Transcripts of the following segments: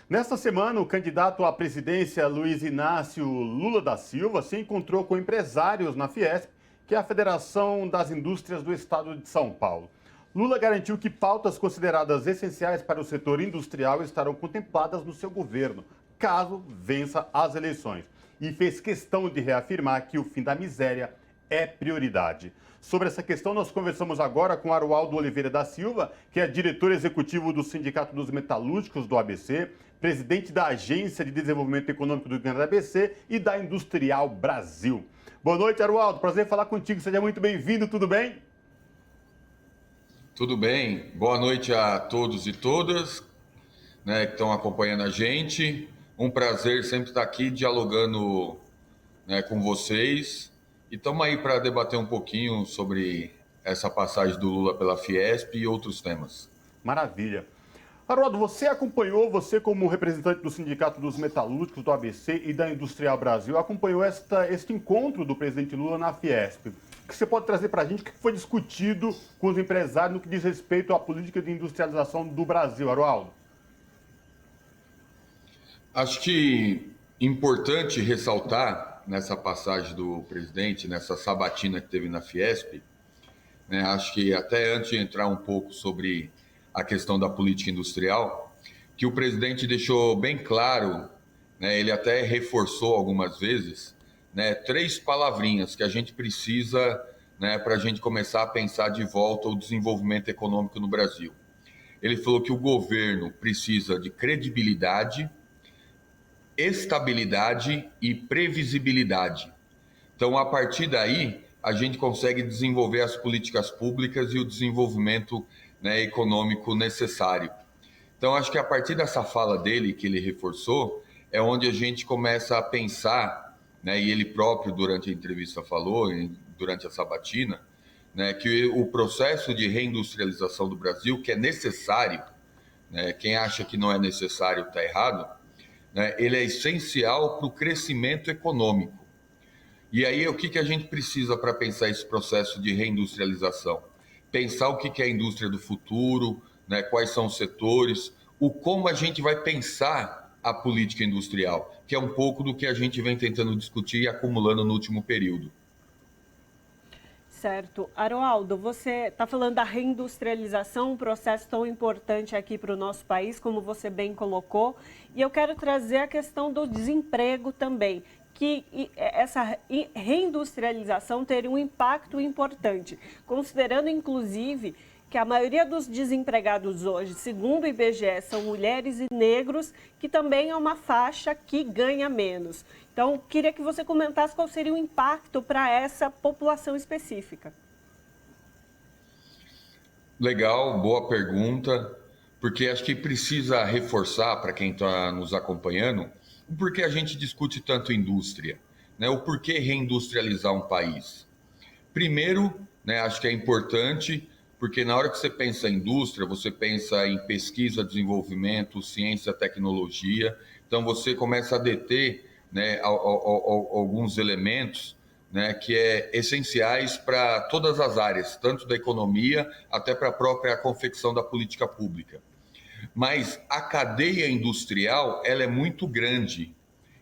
Nesta semana, o candidato à presidência Luiz Inácio Lula da Silva se encontrou com empresários na Fiesp, que é a Federação das Indústrias do Estado de São Paulo. Lula garantiu que pautas consideradas essenciais para o setor industrial estarão contempladas no seu governo, caso vença as eleições. E fez questão de reafirmar que o fim da miséria é prioridade. Sobre essa questão, nós conversamos agora com Arualdo Oliveira da Silva, que é diretor executivo do Sindicato dos Metalúrgicos do ABC, presidente da Agência de Desenvolvimento Econômico do Canadá ABC e da Industrial Brasil. Boa noite, Arualdo. Prazer em falar contigo. Seja muito bem-vindo. Tudo bem? Tudo bem. Boa noite a todos e todas, né, que estão acompanhando a gente. Um prazer sempre estar aqui dialogando, né, com vocês. E estamos aí para debater um pouquinho sobre essa passagem do Lula pela Fiesp e outros temas. Maravilha. Arualdo, você como representante do Sindicato dos Metalúrgicos do ABC e da Industrial Brasil, acompanhou este encontro do presidente Lula na Fiesp. O que você pode trazer para a gente? O que foi discutido com os empresários no que diz respeito à política de industrialização do Brasil, Arualdo? Acho que importante ressaltar nessa passagem do presidente, nessa sabatina que teve na Fiesp, né, acho que até antes de entrar um pouco sobre a questão da política industrial, que o presidente deixou bem claro, né, ele até reforçou algumas vezes, né, três palavrinhas que a gente precisa, né, para a gente começar a pensar de volta o desenvolvimento econômico no Brasil. Ele falou que o governo precisa de credibilidade, estabilidade e previsibilidade. Então, a partir daí, a gente consegue desenvolver as políticas públicas e o desenvolvimento, né, econômico necessário. Então, acho que a partir dessa fala dele, que ele reforçou, é onde a gente começa a pensar, né, e ele próprio, durante a entrevista, falou, durante a sabatina, né, que o processo de reindustrialização do Brasil, que é necessário, né, quem acha que não é necessário está errado, né, ele é essencial para o crescimento econômico. E aí, o que a gente precisa para pensar esse processo de reindustrialização? Pensar o que é a indústria do futuro, né, quais são os setores, o como a gente vai pensar a política industrial, que é um pouco do que a gente vem tentando discutir e acumulando no último período. Certo. Aroaldo, você está falando da reindustrialização, um processo tão importante aqui para o nosso país, como você bem colocou, e eu quero trazer a questão do desemprego também, que essa reindustrialização teria um impacto importante, considerando inclusive que a maioria dos desempregados hoje, segundo o IBGE, são mulheres e negros, que também é uma faixa que ganha menos. Então, queria que você comentasse qual seria o impacto para essa população específica. Legal, boa pergunta, porque acho que precisa reforçar para quem está nos acompanhando o porquê a gente discute tanto indústria, né? O porquê reindustrializar um país. Primeiro, né, acho que é importante, porque na hora que você pensa em indústria, você pensa em pesquisa, desenvolvimento, ciência, tecnologia. Então você começa a deter, né, alguns elementos, né, que é essenciais para todas as áreas, tanto da economia até para a própria confecção da política pública. Mas a cadeia industrial, ela é muito grande.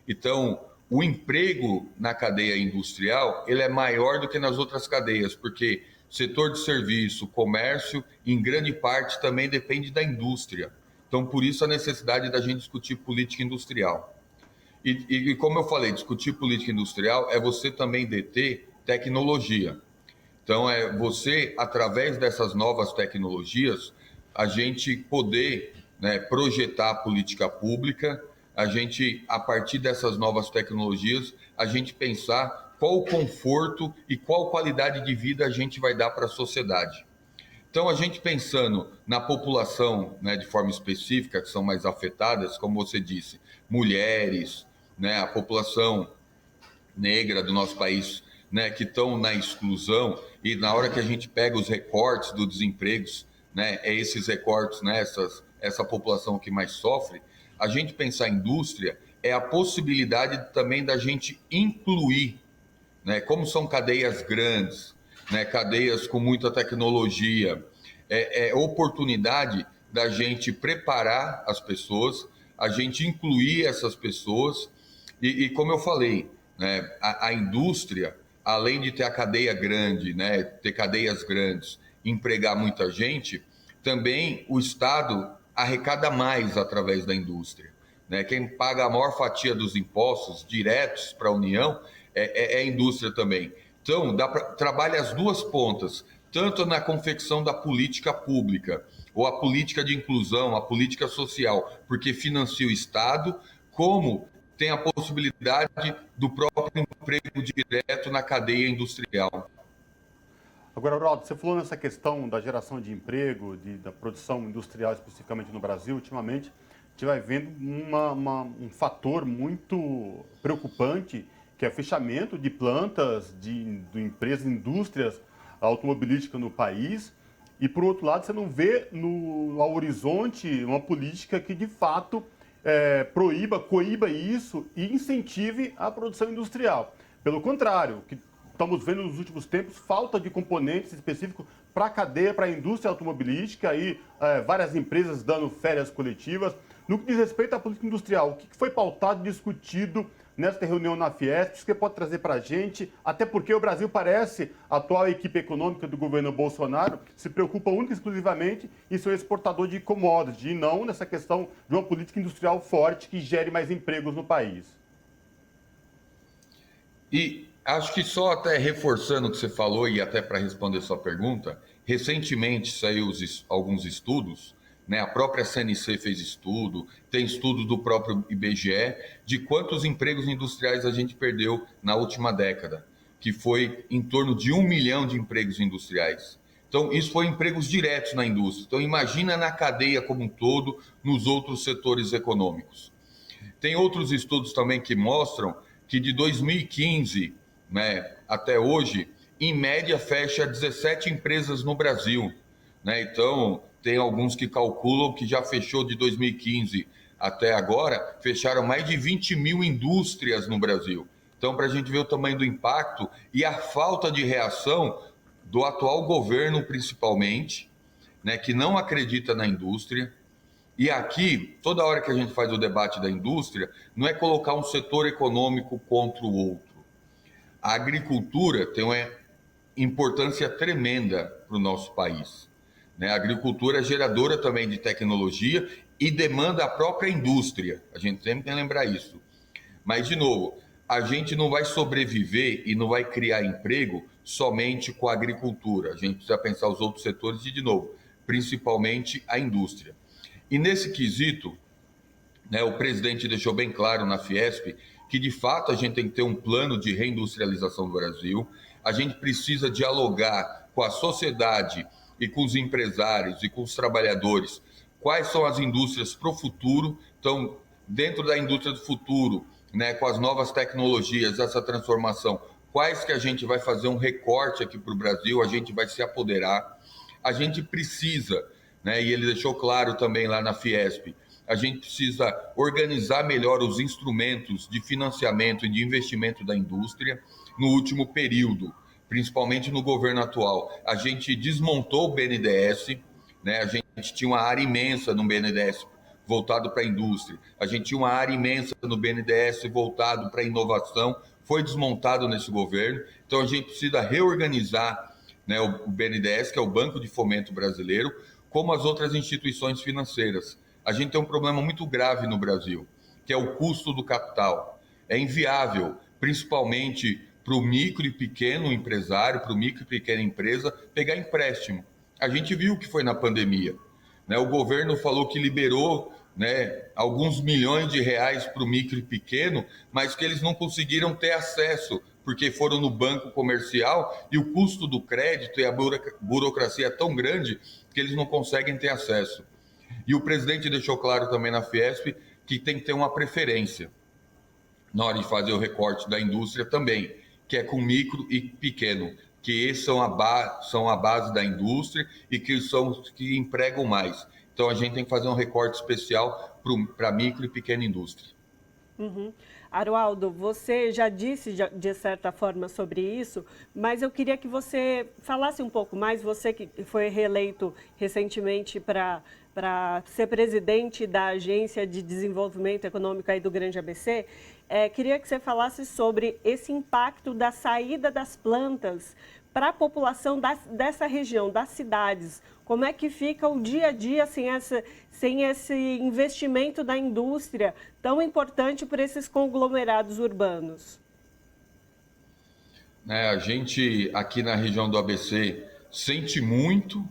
Então, o emprego na cadeia industrial, ele é maior do que nas outras cadeias, porque setor de serviço, comércio, em grande parte também depende da indústria. Então, por isso a necessidade da gente discutir política industrial. E como eu falei, discutir política industrial é você também deter tecnologia. Então, é você, através dessas novas tecnologias, a gente poder, né, projetar a política pública, a gente, a partir dessas novas tecnologias, a gente pensar qual o conforto e qual qualidade de vida a gente vai dar para a sociedade. Então, a gente pensando na população, né, de forma específica, que são mais afetadas, como você disse, mulheres, né, a população negra do nosso país, né, que estão na exclusão, e na hora que a gente pega os recortes do desemprego, né, é esses recortes, né, essa população que mais sofre, a gente pensar em indústria é a possibilidade também da gente incluir, né, como são cadeias grandes, né, cadeias com muita tecnologia, é oportunidade da gente preparar as pessoas, a gente incluir essas pessoas e como eu falei, né, a indústria, além de ter a cadeia grande, né, ter cadeias grandes, empregar muita gente, também o Estado arrecada mais através da indústria. Né? Quem paga a maior fatia dos impostos diretos para a União é a indústria também. Então, trabalha as duas pontas, tanto na confecção da política pública, ou a política de inclusão, a política social, porque financia o Estado, como tem a possibilidade do próprio emprego direto na cadeia industrial. Agora, Ronaldo, você falou nessa questão da geração de emprego, da produção industrial especificamente no Brasil. Ultimamente, a gente vai vendo um fator muito preocupante, que é o fechamento de plantas, de empresas, indústrias automobilísticas no país. E, por outro lado, você não vê ao horizonte uma política que, de fato, coíba isso e incentive a produção industrial. Pelo contrário, o que estamos vendo nos últimos tempos, falta de componentes específicos para a cadeia, para a indústria automobilística, aí várias empresas dando férias coletivas. No que diz respeito à política industrial, o que foi pautado e discutido nesta reunião na Fiesp? Isso que você pode trazer para a gente, até porque o Brasil parece, a atual equipe econômica do governo Bolsonaro, se preocupa única e exclusivamente em ser exportador de commodities, e não nessa questão de uma política industrial forte que gere mais empregos no país. E acho que só até reforçando o que você falou e até para responder sua pergunta, recentemente saiu alguns estudos, né? A própria CNC fez estudo, tem estudo do próprio IBGE, de quantos empregos industriais a gente perdeu na última década, que foi em torno de 1 milhão de empregos industriais. Então, isso foi empregos diretos na indústria. Então, imagina na cadeia como um todo, nos outros setores econômicos. Tem outros estudos também que mostram que de 2015, né, até hoje, em média, fecha 17 empresas no Brasil. Né? Então, tem alguns que calculam que já fechou de 2015 até agora, fecharam mais de 20 mil indústrias no Brasil. Então, para a gente ver o tamanho do impacto e a falta de reação do atual governo, principalmente, né, que não acredita na indústria. E aqui, toda hora que a gente faz o debate da indústria, não é colocar um setor econômico contra o outro. A agricultura tem uma importância tremenda para o nosso país. Né? A agricultura é geradora também de tecnologia e demanda a própria indústria. A gente sempre tem que lembrar isso. Mas, de novo, a gente não vai sobreviver e não vai criar emprego somente com a agricultura. A gente precisa pensar os outros setores e, de novo, principalmente a indústria. E nesse quesito, né, o presidente deixou bem claro na Fiesp que, de fato, a gente tem que ter um plano de reindustrialização do Brasil. A gente precisa dialogar com a sociedade e com os empresários e com os trabalhadores quais são as indústrias para o futuro. Então, dentro da indústria do futuro, né, com as novas tecnologias, essa transformação, quais que a gente vai fazer um recorte aqui para o Brasil, a gente vai se apoderar. A gente precisa, né, e ele deixou claro também lá na Fiesp, a gente precisa organizar melhor os instrumentos de financiamento e de investimento da indústria no último período, principalmente no governo atual. A gente desmontou o BNDES, né, a gente tinha uma área imensa no BNDES voltado para a indústria, a gente tinha uma área imensa no BNDES voltado para a inovação, foi desmontado nesse governo, então a gente precisa reorganizar, né, o BNDES, que é o Banco de Fomento Brasileiro, como as outras instituições financeiras. A gente tem um problema muito grave no Brasil, que é o custo do capital. É inviável, principalmente para o micro e pequeno empresário, para o micro e pequena empresa, pegar empréstimo. A gente viu o que foi na pandemia. Né? O governo falou que liberou, né, alguns milhões de reais para o micro e pequeno, mas que eles não conseguiram ter acesso, porque foram no banco comercial e o custo do crédito e a burocracia é tão grande que eles não conseguem ter acesso. E o presidente deixou claro também na Fiesp que tem que ter uma preferência na hora de fazer o recorte da indústria também, que é com micro e pequeno, que esses são a base da indústria e que são os que empregam mais. Então a gente tem que fazer um recorte especial para micro e pequena indústria. Uhum. Arualdo, você já disse de certa forma sobre isso, mas eu queria que você falasse um pouco mais, você que foi reeleito recentemente para ser presidente da Agência de Desenvolvimento Econômico aí do Grande ABC, queria que você falasse sobre esse impacto da saída das plantas para a população dessa região, das cidades. Como é que fica o dia a dia sem esse investimento da indústria tão importante para esses conglomerados urbanos? A gente aqui na região do ABC sente muito,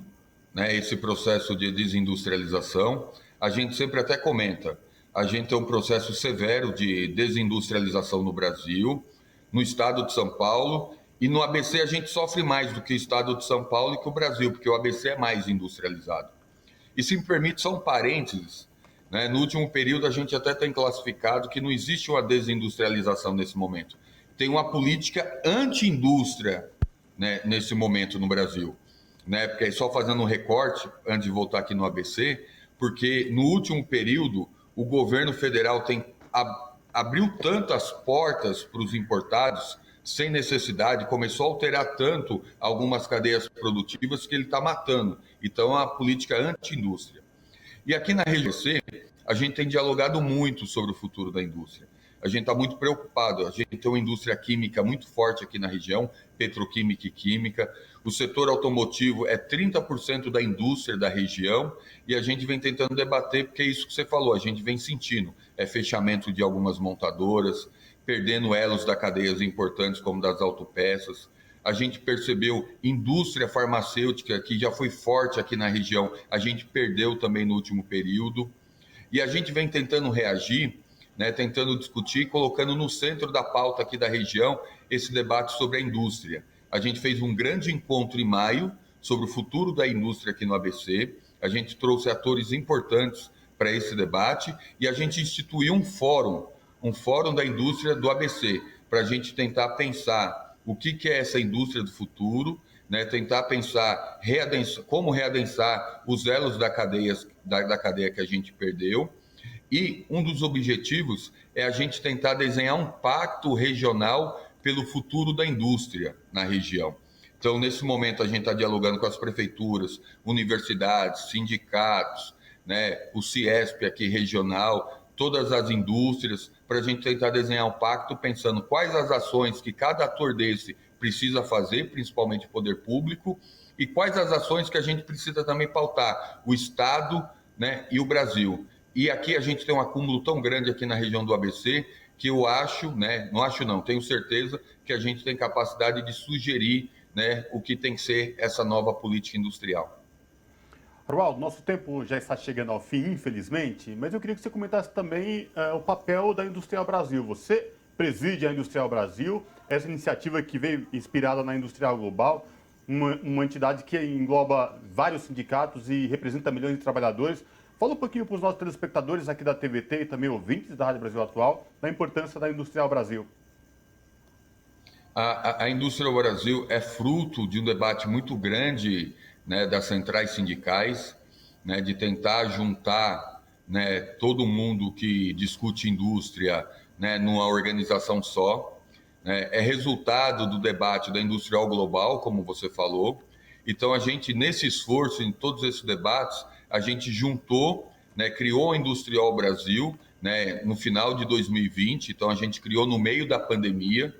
né, esse processo de desindustrialização. A gente sempre até comenta, a gente tem um processo severo de desindustrialização no Brasil, no estado de São Paulo, e no ABC a gente sofre mais do que o estado de São Paulo e que o Brasil, porque o ABC é mais industrializado. E se me permite, só um parênteses, né? No último período a gente até tem classificado que não existe uma desindustrialização nesse momento. Tem uma política anti-indústria, né, nesse momento no Brasil. Né? Porque só fazendo um recorte, antes de voltar aqui no ABC, porque no último período o governo federal abriu tantas portas para os importados sem necessidade, começou a alterar tanto algumas cadeias produtivas que ele está matando. Então, a política anti-indústria. E aqui na região C, a gente tem dialogado muito sobre o futuro da indústria. A gente está muito preocupado. A gente tem uma indústria química muito forte aqui na região, petroquímica e química. O setor automotivo é 30% da indústria da região e a gente vem tentando debater, porque é isso que você falou, a gente vem sentindo. É fechamento de algumas montadoras, perdendo elos da cadeias importantes como das autopeças. A gente percebeu indústria farmacêutica, que já foi forte aqui na região, a gente perdeu também no último período. E a gente vem tentando reagir, né, tentando discutir, colocando no centro da pauta aqui da região esse debate sobre a indústria. A gente fez um grande encontro em maio sobre o futuro da indústria aqui no ABC. A gente trouxe atores importantes para esse debate e a gente instituiu um fórum da indústria do ABC, para a gente tentar pensar o que é essa indústria do futuro, né? Tentar pensar como readensar os elos da cadeia que a gente perdeu. E um dos objetivos é a gente tentar desenhar um pacto regional pelo futuro da indústria na região. Então, nesse momento, a gente está dialogando com as prefeituras, universidades, sindicatos, né, o Ciesp aqui regional, todas as indústrias, para a gente tentar desenhar um pacto pensando quais as ações que cada ator desse precisa fazer, principalmente o poder público, e quais as ações que a gente precisa também pautar, o Estado, né, e o Brasil. E aqui a gente tem um acúmulo tão grande aqui na região do ABC que eu acho, né, não acho não, tenho certeza que a gente tem capacidade de sugerir, né, o que tem que ser essa nova política industrial. Arualdo, nosso tempo já está chegando ao fim, infelizmente, mas eu queria que você comentasse também o papel da Industrial Brasil. Você preside a Industrial Brasil, essa iniciativa que veio inspirada na Industrial Global, uma entidade que engloba vários sindicatos e representa milhões de trabalhadores. Fala um pouquinho para os nossos telespectadores aqui da TVT e também ouvintes da Rádio Brasil Atual, da importância da Industrial Brasil. A Industrial Brasil é fruto de um debate muito grande, né, das centrais sindicais, né, de tentar juntar, né, todo mundo que discute indústria, né, numa organização só. Né, é resultado do debate da Industrial Global, como você falou. Então, a gente, nesse esforço, em todos esses debates, a gente juntou, né, criou a Industrial Brasil, né, no final de 2020, então a gente criou no meio da pandemia.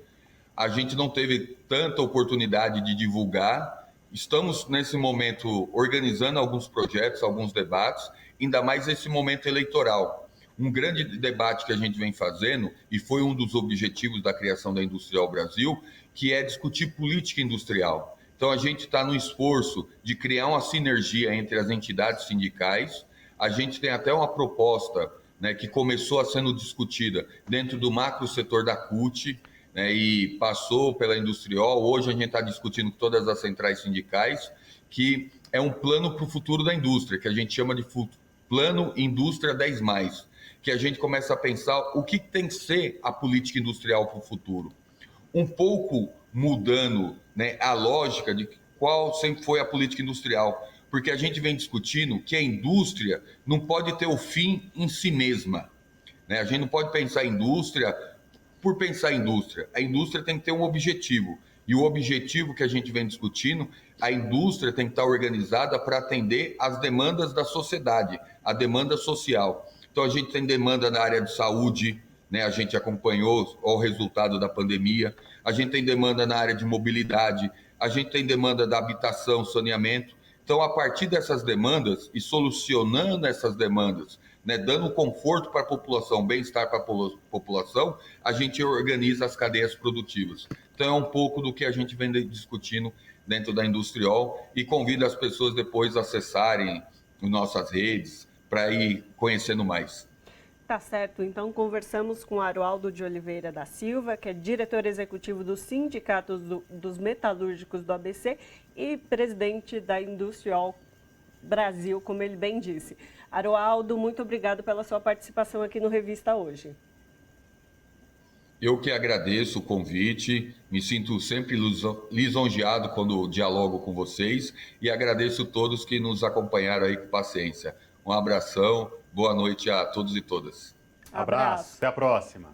A gente não teve tanta oportunidade de divulgar. Estamos, nesse momento, organizando alguns projetos, alguns debates, ainda mais nesse momento eleitoral. Um grande debate que a gente vem fazendo, e foi um dos objetivos da criação da Industrial Brasil, que é discutir política industrial. Então, a gente está no esforço de criar uma sinergia entre as entidades sindicais. A gente tem até uma proposta, né, que começou a sendo discutida dentro do macro setor da CUT, né, e passou pela Industrial. Hoje a gente está discutindo com todas as centrais sindicais, que é um plano para o futuro da indústria, que a gente chama de Plano Indústria 10+, que a gente começa a pensar o que tem que ser a política industrial para o futuro. Um pouco mudando, né, a lógica de qual sempre foi a política industrial, porque a gente vem discutindo que a indústria não pode ter o fim em si mesma. né? A gente não pode pensar em indústria por pensar em indústria. A indústria tem que ter um objetivo. E o objetivo que a gente vem discutindo, a indústria tem que estar organizada para atender às demandas da sociedade, a demanda social. Então, a gente tem demanda na área de saúde, né? A gente acompanhou o resultado da pandemia. A gente tem demanda na área de mobilidade. A gente tem demanda da habitação, saneamento. Então, a partir dessas demandas e solucionando essas demandas, né, dando conforto para a população, bem-estar para a população, a gente organiza as cadeias produtivas. Então, é um pouco do que a gente vem discutindo dentro da Industriol e convido as pessoas depois a acessarem nossas redes para ir conhecendo mais. Tá certo, então conversamos com Aroaldo de Oliveira da Silva, que é diretor executivo dos sindicatos dos metalúrgicos do ABC e presidente da Industriol Brasil, como ele bem disse. Aroaldo, muito obrigado pela sua participação aqui no Revista hoje. Eu que agradeço o convite, me sinto sempre lisonjeado quando dialogo com vocês e agradeço todos que nos acompanharam aí com paciência. Um abração, boa noite a todos e todas. Abraço, até a próxima.